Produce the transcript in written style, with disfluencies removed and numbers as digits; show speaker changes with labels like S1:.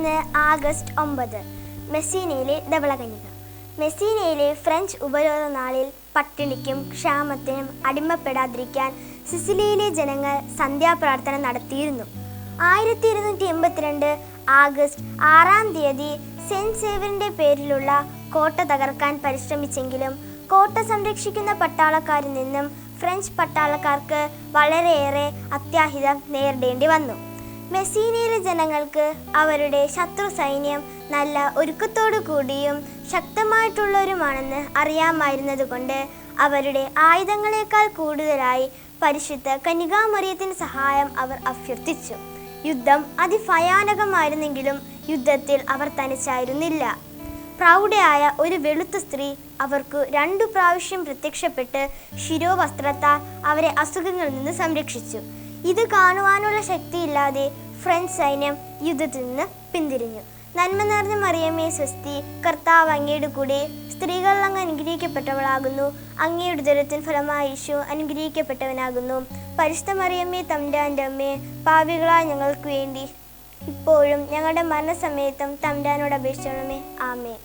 S1: ഇന്ന് August 9, മെസ്സീനയിലെ ധവളകന്യക. മെസ്സീനയിലെ French ഉപരോധ നാളിൽ പട്ടിണിക്കും ക്ഷാമത്തിനും അടിമപ്പെടാതിരിക്കാൻ സിസിലിയിലെ ജനങ്ങൾ സന്ധ്യാപ്രാർത്ഥന നടത്തിയിരുന്നു. 1282 ആഗസ്റ്റ് 6 സെന്റ് സേവ്യറിന്റെ പേരിലുള്ള കോട്ട തകർക്കാൻ പരിശ്രമിച്ചെങ്കിലും കോട്ട സംരക്ഷിക്കുന്ന പട്ടാളക്കാരിൽ നിന്നും ഫ്രഞ്ച് പട്ടാളക്കാർക്ക് വളരെയേറെ അത്യാഹിതം നേരിടേണ്ടി വന്നു. മെസ്സീനയിലെ ജനങ്ങൾക്ക് അവരുടെ ശത്രു സൈന്യം നല്ല ഒരുക്കത്തോടു കൂടിയും ശക്തമായിട്ടുള്ളവരുമാണെന്ന് അറിയാമായിരുന്നതുകൊണ്ട് അവരുടെ ആയുധങ്ങളെക്കാൾ കൂടുതലായി പരിശുദ്ധ കന്യകാമറിയത്തിൻ്റെ സഹായം അവർ അഭ്യർത്ഥിച്ചു. യുദ്ധം അതിഭയാനകമായിരുന്നെങ്കിലും യുദ്ധത്തിൽ അവർ തനിച്ചായിരുന്നില്ല. പ്രൗഢയായ ഒരു വെളുത്ത സ്ത്രീ അവർക്ക് 2 പ്രാവശ്യം പ്രത്യക്ഷപ്പെട്ട് ശിരോവസ്ത്രത്താൽ അവരെ അസുഖങ്ങളിൽ നിന്ന് സംരക്ഷിച്ചു. ഇത് കാണുവാനുള്ള ശക്തിയില്ലാതെ ഫ്രഞ്ച് സൈന്യം യുദ്ധത്തിൽ നിന്ന് പിന്തിരിഞ്ഞു. നന്മ നിറഞ്ഞ മറിയമേ സ്വസ്തി, കർത്താവ് അങ്ങയുടെ കൂടെ, സ്ത്രീകൾ അങ്ങ് അനുഗ്രഹിക്കപ്പെട്ടവളാകുന്നു. അങ്ങയുടെ ഉദരത്തിൻ ഫലമായി യേശു അനുഗ്രഹിക്കപ്പെട്ടവനാകുന്നു. പരിശുദ്ധ മറിയമ്മേ തമ്പുരാന്റെ അമ്മേ, പാപികളായ ഞങ്ങൾക്ക് വേണ്ടി ഇപ്പോഴും ഞങ്ങളുടെ മരണസമയത്തും തമ്പുരാനോട് അപേക്ഷിച്ചോളമേ. ആമേൻ.